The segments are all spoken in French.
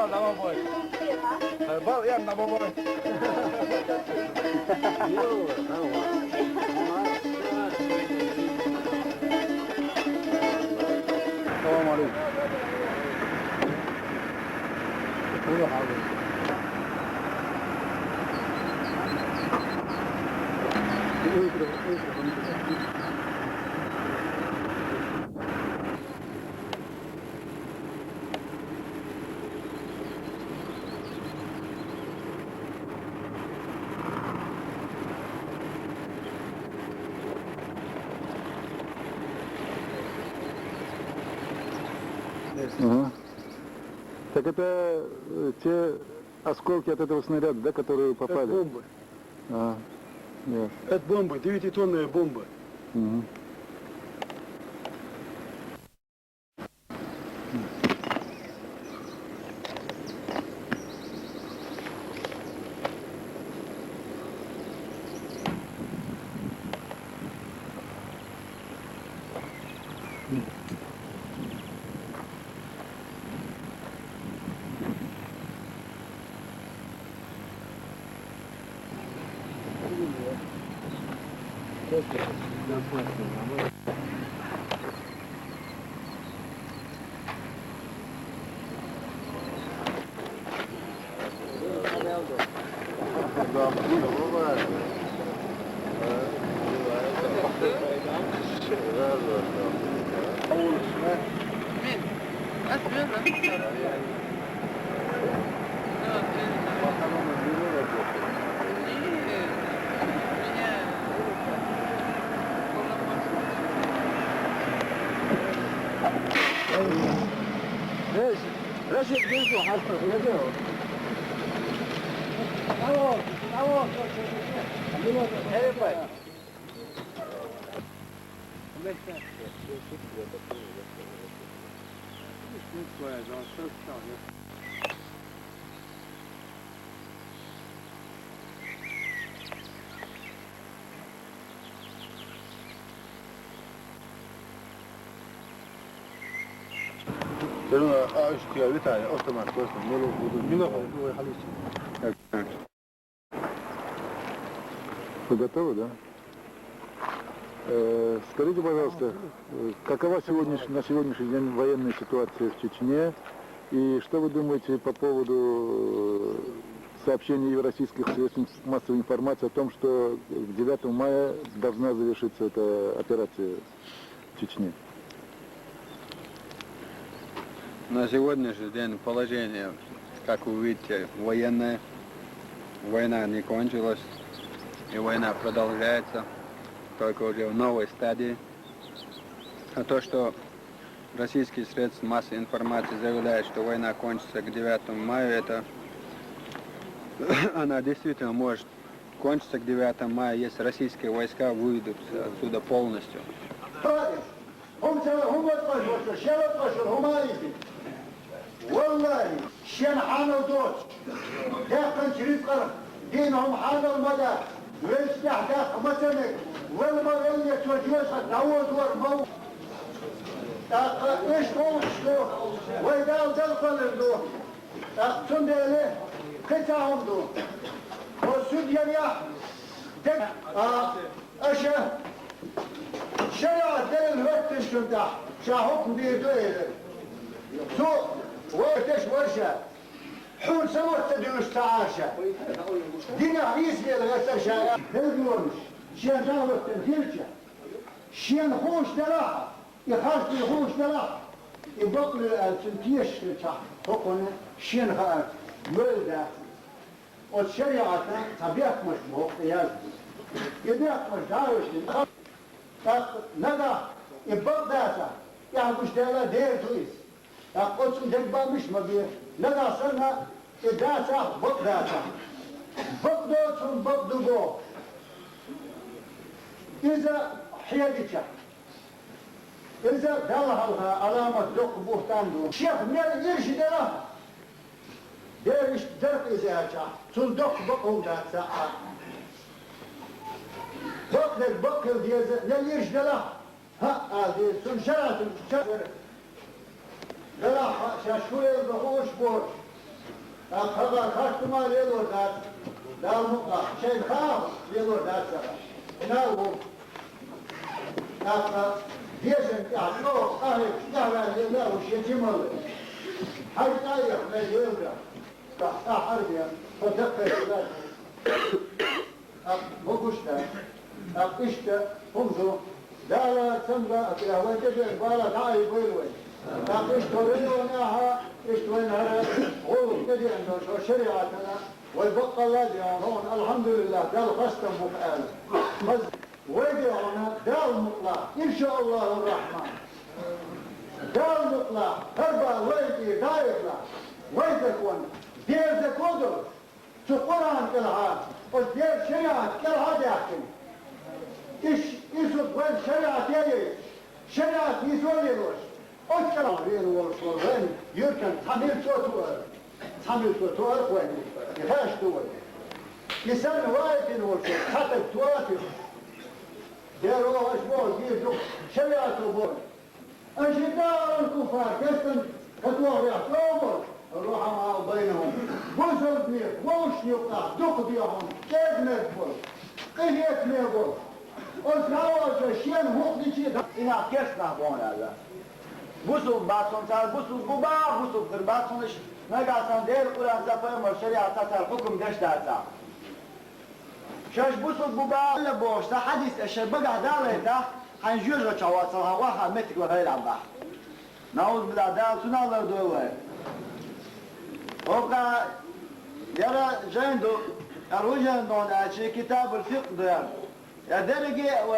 bal da baboy. Bal yan da baboy. Tamam Ali. Bunu aldım. Ага. Так это те осколки от этого снаряда, да, которые попали? Это бомбы. А, ясно. Это бомбы, 9-тонная бомба. Угу. رشد بنته حرفه يجيه تعال تعال ايه باي Pero a Виталий, автомат, просто много халище. Вы готовы, да? Скажите, пожалуйста, какова на сегодняшний день военная ситуация в Чечне, и что вы думаете по поводу сообщений российских средств массовой информации о том, что к 9 мая должна завершиться эта операция в Чечне? На сегодняшний день положение, как вы видите, военное. Война не кончилась, и война продолжается, только уже в новой стадии. А то, что российские средства массовой информации заявляют, что война кончится к 9 мая, это она действительно может кончиться к 9 мая, если российские войска выйдут отсюда полностью. والله شين حانوا دوت داخل شريف قرب دينهم حاضر المدى ويسلح داخل مثلا والمرية وجوز تعود ورمو ايش شلو وإذا دلقل له تنده له قطعهم دو والسود يريح دك اشا شرع دل الوقت شنده شاحكم بيدو إليه سوق وقتش ورشة حول سموت تدوش تعاشة دينا عريس لغسر شايع هلقونش شين جاوة تنفيرشة شين خوش دلاحة يخاش يخوش دلاحة يبقل التنتيش حقنا شين خاش ولده والشريعة طبيعك مش بوقت يديك مش داوش ندا يبقل داتا يعبش دالا دير تويس أقول سنجبا مش مبيه لنا صرنا إداتا بقداتا بقدوتهم بقدوغو إذا حيادتها إذا دلها علامة دق بوهتان دو شيخ مير يرشد لها ديرش درق إزاجة تل دق بقهم داتا بقدر بقل ديزا يرشد لها ها دي سنشرات لا شاشوية بخوش بور Kaga kaçtıma veriyor da. Dalmukla. Şey ha veriyor da sana. Ne bu? Nakla. Diyesin ki yok. Ahir. Ya ben de o şey kim olur? Hayır hayır. Ne diyor da? Harbiye. Fotoğraflar. Bu kuşlar. İşte kumzu. Dağla sımda akıya ve tecrübe bala dahi buyurun. İşte oynaha, işte oynaha. Oğlum ne diyorsun şu şeriatına? ويبقى الله هون الحمد لله دال خصم مفعال ويدعونا دال مطلع إن شاء الله الرحمن دال مطلع هربا ويدي دايرلا ويدكون دير دكودر شو قرآن كلها ودير شريعة كلها داخل إيش وين شريعة يجي شريعة يسوي روش أشكال غير وين يركن تعمل صوت تعمل صوت وين يخاش دول يسمى وايد نورشة خطب تواتر ديروا أشبال ديروا شريعة بول أشداء الكفار كستن كتوار يحتومر الرحمة بينهم بوزر بنير ووش يقع دق بيهم كيف نكبر قهيت نكبر أزهاوش الشيان هقدي شيء إنا كيسنا بون هذا بوسو باتون تار بوسو بوبا بوسو درباتونش نگاهان دیر قرآن زفایم و شریعت تر حکم داشته تا. شش بوسو بوبا لبوش تا حدیث اشر بقى داله تا هنجوز و چواسل هواها متك و غیر عبا. نعوذ بالله دال سنالر دوله. وقا يرى جندو الوجه دون اشي كتاب الفقه ديال. يا درجي و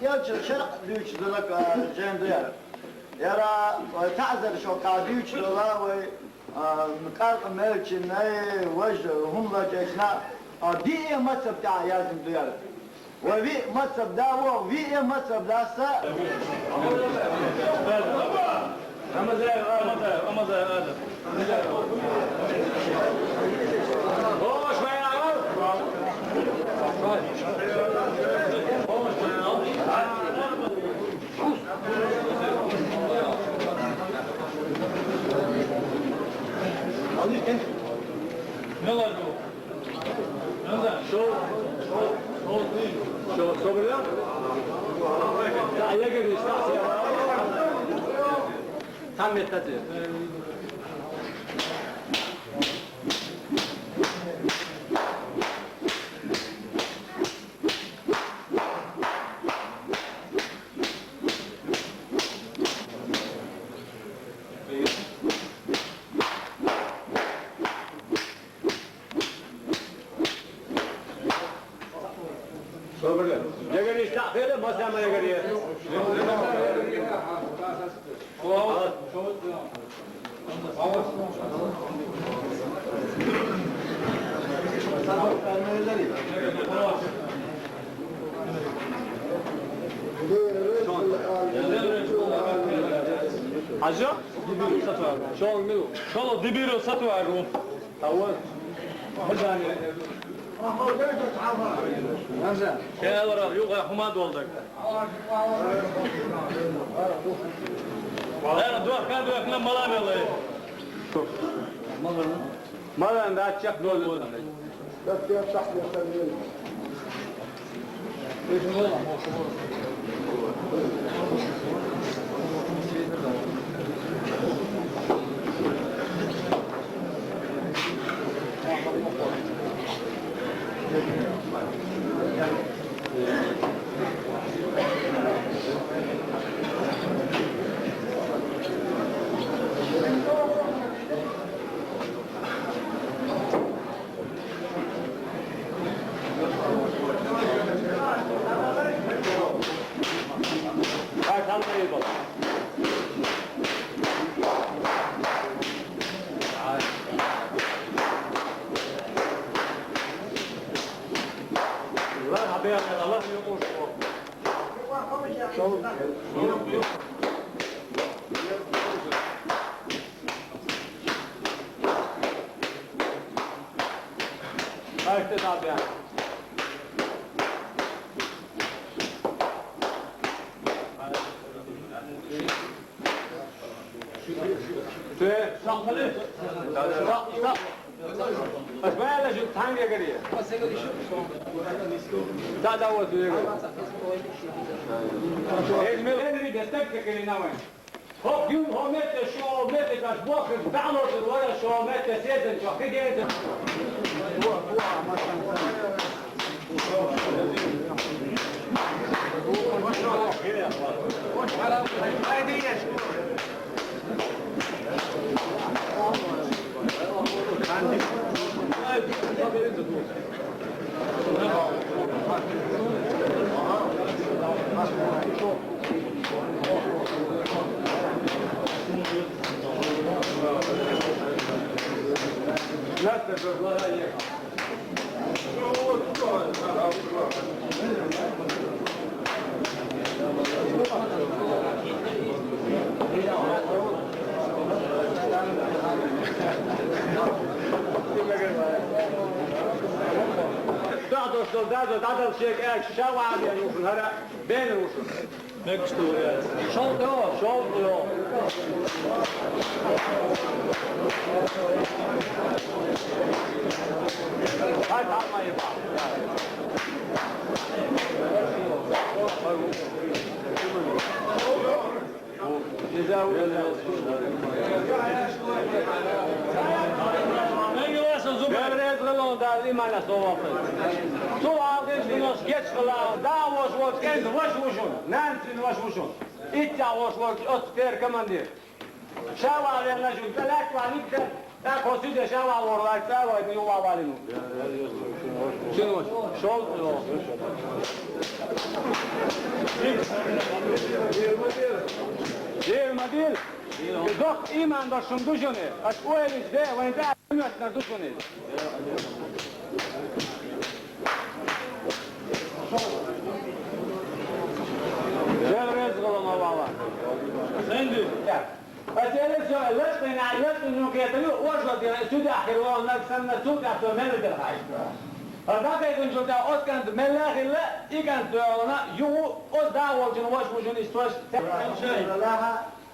يلش شرق دوش دولك جندو يرى تعذر شو قاديوش دولا و مقارق ملچن وجه هم لجشنا دي مذهب تاع يازم ديال وفي مذهب دا وفي مذهب دا سا اما زي هذا هو شويه يلا شو صبرنا لا يقدر يستعصي تم التدريب يقدر يستعقله ما سامع يقدر حاجة شو دبيرو ساتوارو أول يا ورا يوغا حماد ولدك انا دوخ كان دوخ لما ملام والله ملام ده تشك دول بس يفتح لي خليل أشبال شو تانجي كريه هذا هو سويك الملك يستكفي كلنا وين هو يوم هو مت شو مت كاش بوخر بعمر ولا شو مت سيزن شو كده بعض السولدات عدد شيء شو عم يوصل هلا بين الوصول مكستور شو هاي ما يبقى Devlet kılığında imana soğuktur. Su aldığınız geç kılağı, daha hoş hoş kendi hoş hoşun. Nensin hoş hoşun. İtça hoş hoş, ötker kamandir. Şava verene şu, belak var, nikten. Ya kosu de şava vorlar, şava edin yuva valinu. Şunu hoş, şol kılıyor. Değil mi? Dok iman da şun düşünü. Aç o elinizde, o elinde ümmetler düşünü. Gel rezil olun o baba. Sen de. Acele söyle, lütfen nukiyetini orada diye süde ahir olanlar sana süde ahir meleder hayır. Hada kaydın şurada otkant mellahille ikan söylene yuhu o davolcunu boş boşunu istiyor.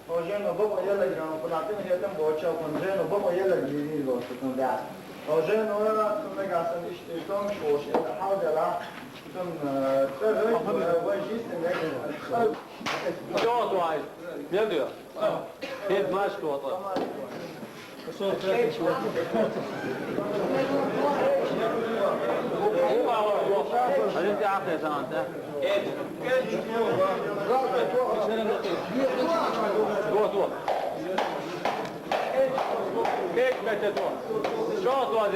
Ogeno bobo yela grano polatin yetem bocha konjeno bobo yela giri lo tutun da. Ogeno ora tun gasan işte ton shosh ya havdala tun tsöy vajist ne. Что твой? Не diyor. Hep maç koydu. Hadi de afiyet olsun. Dur. Bekle dur. Çok dur.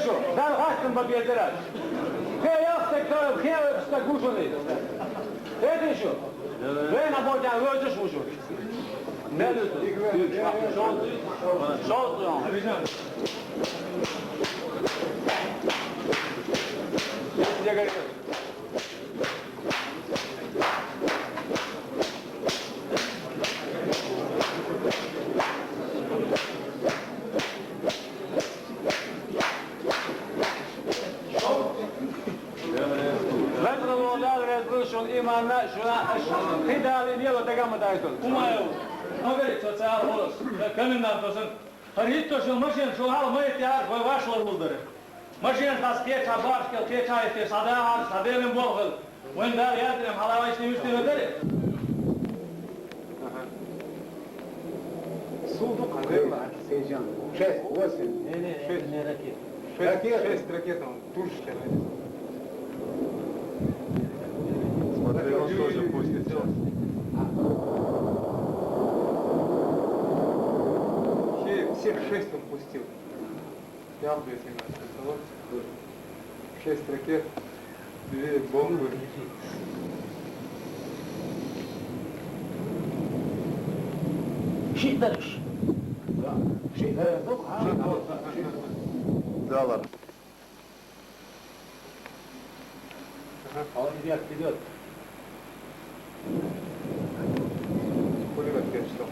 Şu, ben kaçtım bak yerlere. Kıyaf sektörü, kıyaf sektörü değil. Edin şu. Ben abordan ölçüş bu şu. Ne diyorsun? Şort ya. Size gerek yok. Şun imanla şuna hidayet diye o devam ediyor. Umayo. Haber sosyal olur. Kanından tosun. Harit to şu maşin şu hal mayet ya ve başlar buldur. Maşin tasfiye tabar ke te sada hal sadelim bol. Wenda yadrim halava işte üstüne der. Суду конкретно Сейджан. 6, 8. Ne raket. 6 ракет, турческая. Смотри, он тоже пустит сейчас. Всех 6 он пустил. Явно, если нас 6 ракет, 2 бомбы. Şey deriş. Şey deriş yok ha. Dağlar. Gidiyor, gidiyor. Пулемет что?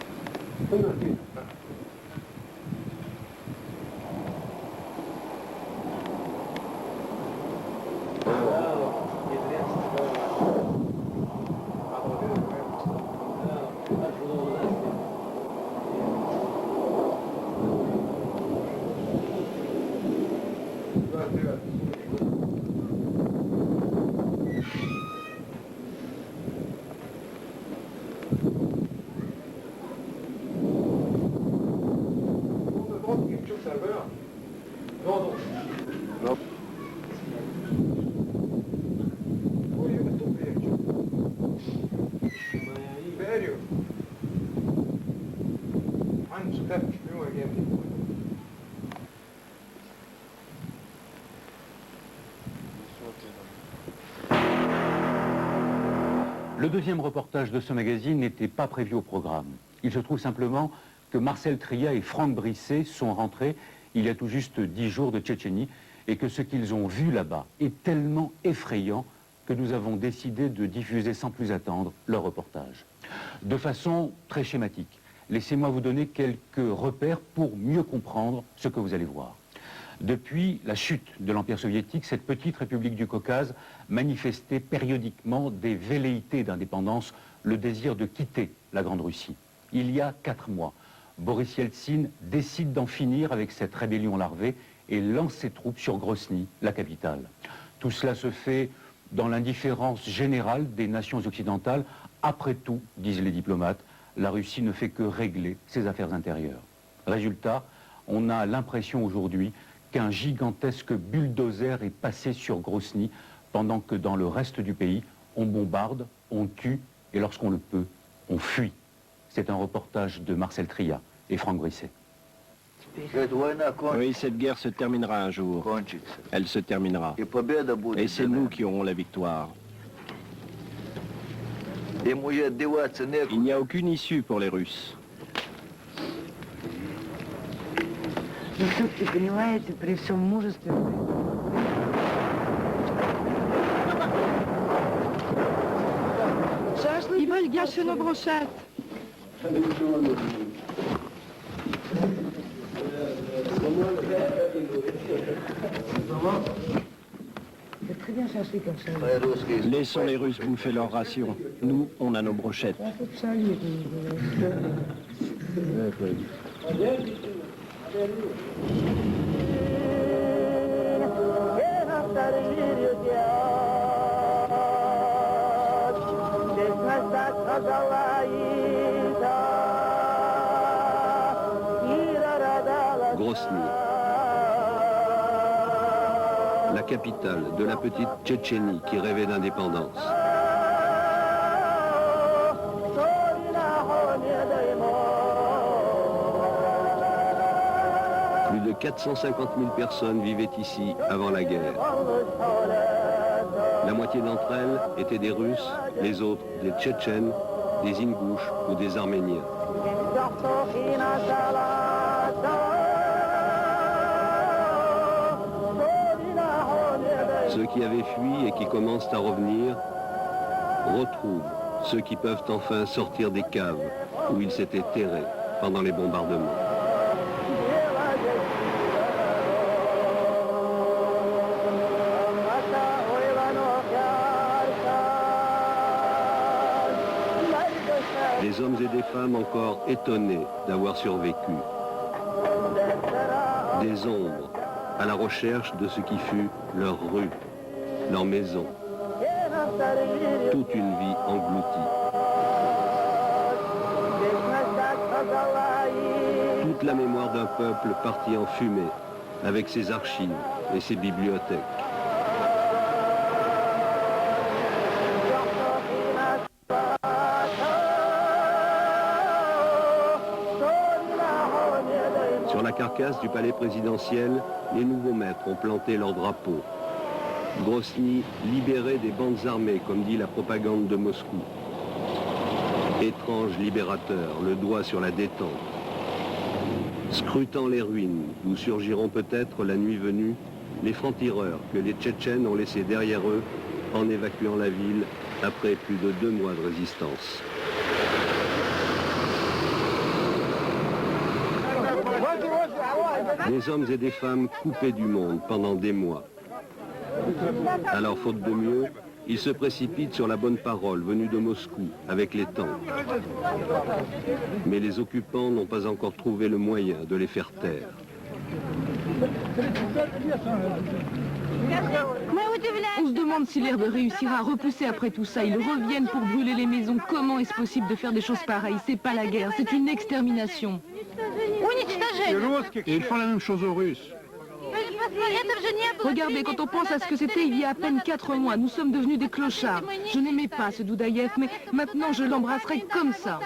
Le deuxième reportage de ce magazine n'était pas prévu au programme. Il se trouve simplement que Marcel Tria et Franck Brisset sont rentrés il y a tout juste 10 jours de Tchétchénie et que ce qu'ils ont vu là-bas est tellement effrayant que nous avons décidé de diffuser sans plus attendre leur reportage. De façon très schématique, laissez-moi vous donner quelques repères pour mieux comprendre ce que vous allez voir. Depuis la chute de l'Empire soviétique, cette petite république du Caucase manifestait périodiquement des velléités d'indépendance, le désir de quitter la Grande Russie. Il y a 4 mois, Boris Yeltsin décide d'en finir avec cette rébellion larvée et lance ses troupes sur Grozny, la capitale. Tout cela se fait dans l'indifférence générale des nations occidentales. Après tout, disent les diplomates, la Russie ne fait que régler ses affaires intérieures. Résultat, on a l'impression aujourd'hui qu'un gigantesque bulldozer est passé sur Grozny, pendant que dans le reste du pays, on bombarde, on tue, et lorsqu'on le peut, on fuit. C'est un reportage de Marcel Tria et Franck Brisset. Oui, cette guerre se terminera un jour. Elle se terminera. Et c'est nous qui aurons la victoire. Il n'y a aucune issue pour les Russes. Ils veulent gâcher nos brochettes. C'est très bien chassé comme ça. Laissons les Russes bouffer leurs rations. Nous, on a nos brochettes. Grozny, la capitale de la petite Tchétchénie qui rêvait d'indépendance. Plus de 450 000 personnes vivaient ici avant la guerre. La moitié d'entre elles étaient des Russes, les autres des Tchétchènes, des Ingouches ou des Arméniens. Ceux qui avaient fui et qui commencent à revenir retrouvent ceux qui peuvent enfin sortir des caves où ils s'étaient terrés pendant les bombardements. Des hommes et des femmes encore étonnés d'avoir survécu. Des ombres à la recherche de ce qui fut leur rue, leur maison. Toute une vie engloutie. Toute la mémoire d'un peuple parti en fumée, avec ses archives et ses bibliothèques. Sur la carcasse du palais présidentiel, les nouveaux maîtres ont planté leur drapeau. Grozny libéré des bandes armées, comme dit la propagande de Moscou. Étrange libérateur, le doigt sur la détente. Scrutant les ruines, où surgiront peut-être la nuit venue les francs-tireurs que les Tchétchènes ont laissés derrière eux en évacuant la ville après plus de 2 mois de résistance. Des hommes et des femmes coupés du monde pendant des mois. Alors, faute de mieux, ils se précipitent sur la bonne parole venue de Moscou avec les tanks. Mais les occupants n'ont pas encore trouvé le moyen de les faire taire. On se demande si l'herbe réussira à repousser après tout ça. Ils reviennent pour brûler les maisons. Comment est-ce possible de faire des choses pareilles? C'est pas la guerre, c'est une extermination. Et ils font la même chose aux Russes. Regardez, quand on pense à ce que c'était il y a à peine 4 mois, nous sommes devenus des clochards. Je n'aimais pas ce Doudaïev, mais maintenant je l'embrasserai comme ça.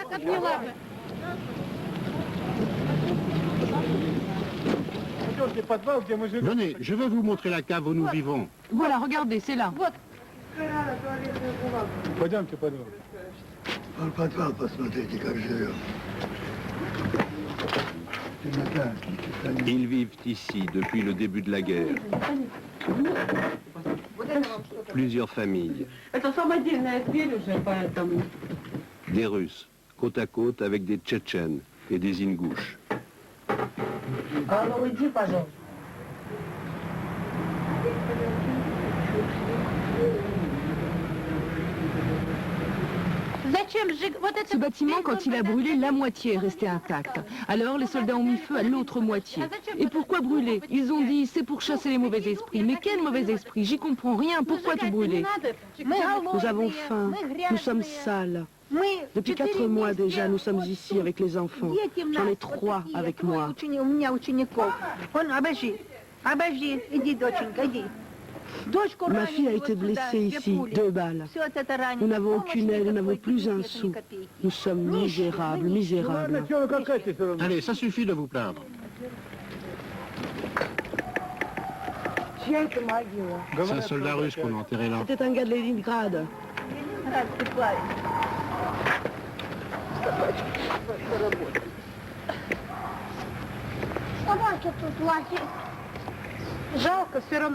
Venez, je vais vous montrer la cave où nous vivons. Voilà, regardez, c'est là. Пойдемте, пойдем. В подвал посмотрите, как живем. Темнота. Ils vivent ici depuis le début de la guerre. Plusieurs familles. Это самодельная дверь уже, поэтому... Des Russes, côte à côte avec des Tchétchènes et des Ingouches. А ну уйди, пожалуйста. Ce bâtiment, quand il a brûlé, la moitié est restée intacte. Alors les soldats ont mis feu à l'autre moitié. Et pourquoi brûler? Ils ont dit, c'est pour chasser les mauvais esprits. Mais quel mauvais esprit? J'y comprends rien. Pourquoi tout brûler? Nous avons faim, nous sommes sales. Depuis 4 mois déjà, nous sommes ici avec les enfants. J'en ai 3 avec moi. Ma fille a été blessée ici, 2 balles. Nous n'avons aucune aide, nous n'avons plus un sou. Nous sommes misérables, misérables. Allez, ça suffit de vous plaindre. C'est un soldat russe qu'on a enterré là. C'était un gars de Leningrad.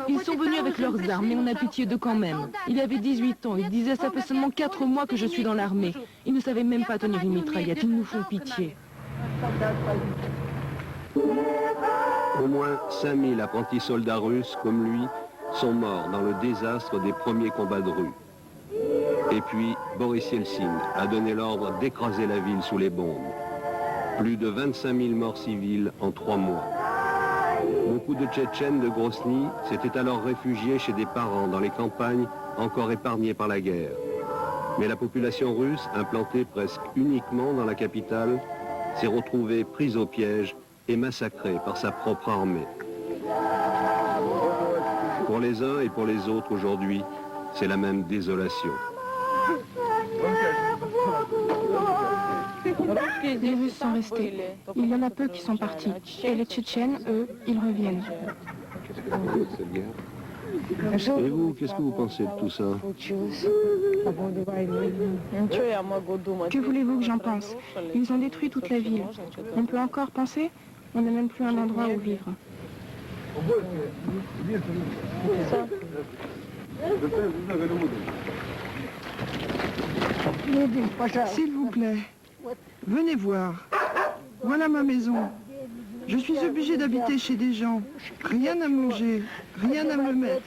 Ils sont venus avec leurs armes, mais on a pitié d'eux quand même. Il avait 18 ans, il disait, ça fait seulement 4 mois que je suis dans l'armée. Ils ne savaient même pas tenir une mitraillette, ils nous font pitié. Au moins 5000 apprentis soldats russes comme lui sont morts dans le désastre des premiers combats de rue. Et puis, Boris Yeltsin a donné l'ordre d'écraser la ville sous les bombes. Plus de 25 000 morts civiles en 3 mois. Beaucoup de Tchétchènes de Grozny s'étaient alors réfugiés chez des parents dans les campagnes encore épargnées par la guerre. Mais la population russe, implantée presque uniquement dans la capitale, s'est retrouvée prise au piège et massacrée par sa propre armée. Pour les uns et pour les autres aujourd'hui, c'est la même désolation. Les Russes sont restés. Il y en a peu qui sont partis. Et les Tchétchènes, eux, ils reviennent. Et vous, qu'est-ce que vous pensez de tout ça? Que voulez-vous que j'en pense? Ils ont détruit toute la ville. On peut encore penser? On n'a même plus un endroit où vivre. S'il vous plaît, venez voir. Voilà ma maison. Je suis obligée d'habiter chez des gens. Rien à manger, rien à me mettre.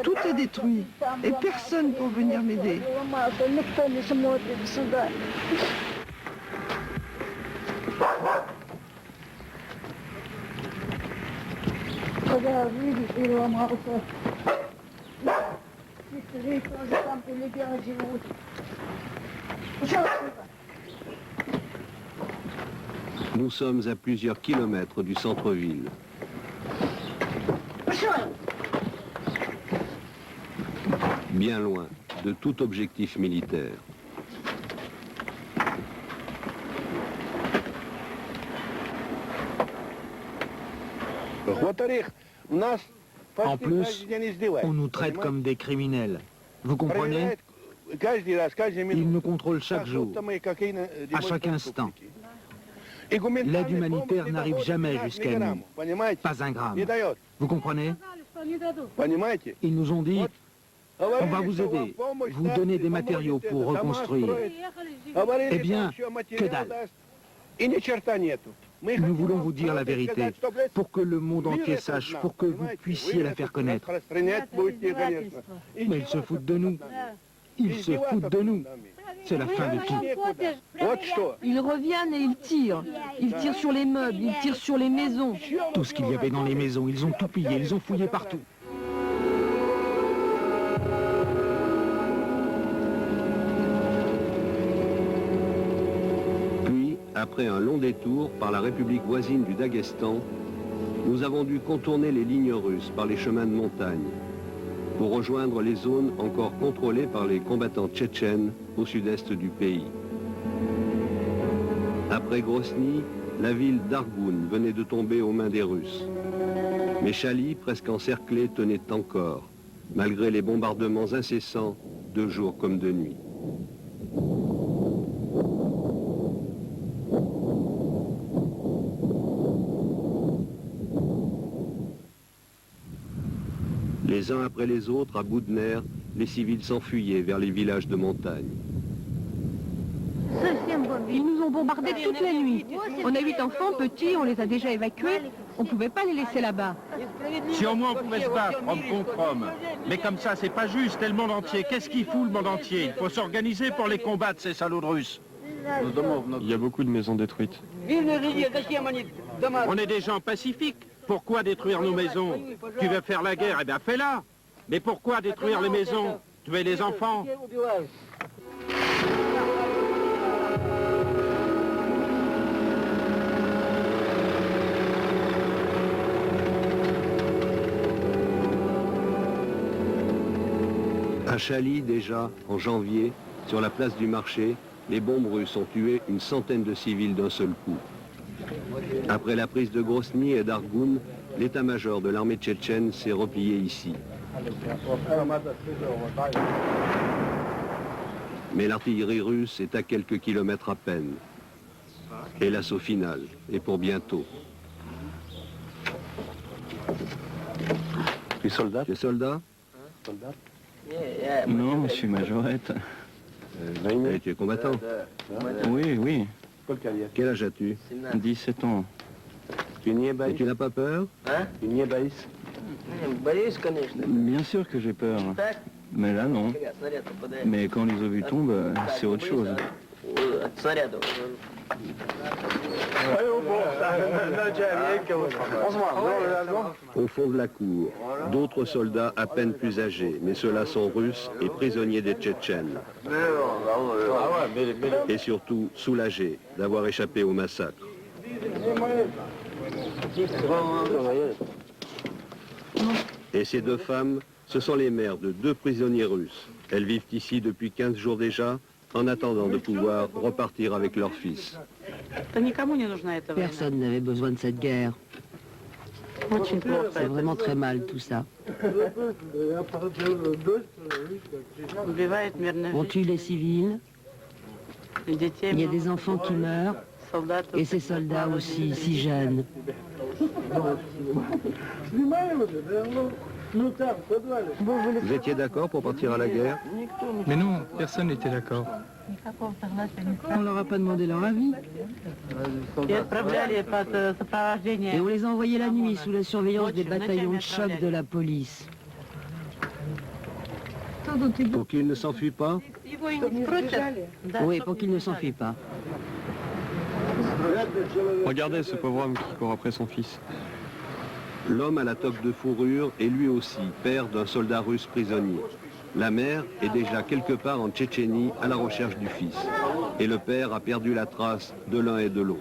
Tout est détruit. Et personne pour venir m'aider. Nous sommes à plusieurs kilomètres du centre-ville. Bien loin de tout objectif militaire. En plus, on nous traite comme des criminels. Vous comprenez? Ils nous contrôlent chaque jour, à chaque instant. L'aide humanitaire n'arrive jamais jusqu'à nous. Pas un gramme. Vous comprenez? Ils nous ont dit, on va vous aider, vous donner des matériaux pour reconstruire. Eh bien, que dalle. Nous voulons vous dire la vérité, pour que le monde entier sache, pour que vous puissiez la faire connaître. Mais ils se foutent de nous. Ils se foutent de nous. C'est la fin de tout. Ils reviennent et ils tirent. Ils tirent sur les meubles, ils tirent sur les maisons. Tout ce qu'il y avait dans les maisons, ils ont tout pillé, ils ont fouillé partout. Puis, après un long détour par la République voisine du Daghestan, nous avons dû contourner les lignes russes par les chemins de montagne pour rejoindre les zones encore contrôlées par les combattants tchétchènes au sud-est du pays. Après Grozny, la ville d'Argoun venait de tomber aux mains des Russes. Mais Chali, presque encerclé, tenait encore, malgré les bombardements incessants de jour comme de nuit. Les uns après les autres, à bout de nerfs, les civils s'enfuyaient vers les villages de montagne. Ils nous ont bombardés toute la nuit. On a 8 enfants, petits, on les a déjà évacués. On ne pouvait pas les laisser là-bas. Si au moins on pouvait se battre, homme contre homme. Mais comme ça, c'est pas juste, c'est le monde entier. Qu'est-ce qu'il fout le monde entier? Il faut s'organiser pour les combattre, ces salauds de Russes. Il y a beaucoup de maisons détruites. On est des gens pacifiques. Pourquoi détruire nos maisons? Tu veux faire la guerre, eh bien fais-la. Mais pourquoi détruire les maisons? Tuer les enfants? À Chali, déjà, en janvier, sur la place du marché, les bombes russes ont tué une centaine de civils d'un seul coup. Après la prise de Grozny et d'Argoun, l'état-major de l'armée tchétchène s'est replié ici. Mais l'artillerie russe est à quelques kilomètres à peine. Et l'assaut final est pour bientôt. Tu es soldat? Tu es soldat? Non, je suis majorette. Et tu es combattant? Oui, oui. Quel âge as-tu? 17 ans. Et tu n'as pas peur? Bien sûr que j'ai peur. Mais là, non. Mais quand les obus tombent, c'est autre chose. Au fond de la cour, d'autres soldats à peine plus âgés, mais ceux-là sont russes et prisonniers des Tchétchènes. Et surtout soulagés d'avoir échappé au massacre. Et ces deux femmes, ce sont les mères de 2 prisonniers russes. Elles vivent ici depuis 15 jours déjà, en attendant de pouvoir repartir avec leur fils. Personne n'avait besoin de cette guerre. C'est vraiment très mal tout ça. On tue les civils, il y a des enfants qui meurent, et ces soldats aussi, si jeunes. Vous étiez d'accord pour partir à la guerre? Mais non, personne n'était d'accord. On leur a pas demandé leur avis. Et on les a envoyés la nuit sous la surveillance des bataillons de choc de la police. Pour qu'ils ne s'enfuient pas? Oui, pour qu'ils ne s'enfuient pas. Regardez ce pauvre homme qui court après son fils. L'homme à la toque de fourrure est lui aussi père d'un soldat russe prisonnier. La mère est déjà quelque part en Tchétchénie à la recherche du fils. Et le père a perdu la trace de l'un et de l'autre.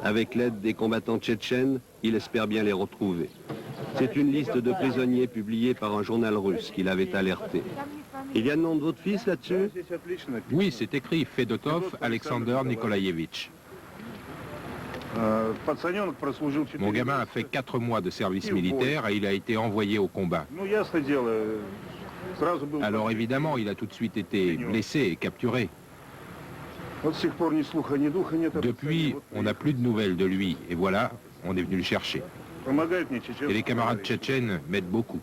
Avec l'aide des combattants tchétchènes, il espère bien les retrouver. C'est une liste de prisonniers publiée par un journal russe qui l'avait alerté. Il y a le nom de votre fils là-dessus? Oui, c'est écrit Fedotov Alexander Nikolaevitch. Mon gamin a fait 4 mois de service militaire et il a été envoyé au combat. Alors évidemment, il a tout de suite été blessé et capturé. Depuis, on n'a plus de nouvelles de lui. Et voilà, on est venu le chercher. Et les camarades tchétchènes m'aident beaucoup.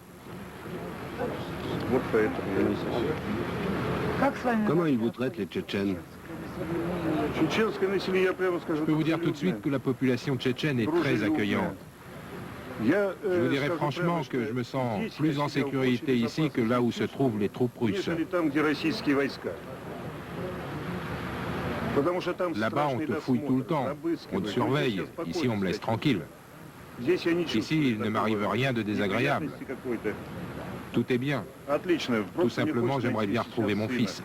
Comment ils vous traitent, les Tchétchènes? Je peux vous dire tout de suite que la population tchétchène est très accueillante. Je vous dirais franchement que je me sens plus en sécurité ici que là où se trouvent les troupes russes. Là-bas, on te fouille tout le temps, on te surveille. Ici, on me laisse tranquille. Ici, il ne m'arrive rien de désagréable. Tout est bien. Tout simplement, j'aimerais bien retrouver mon fils.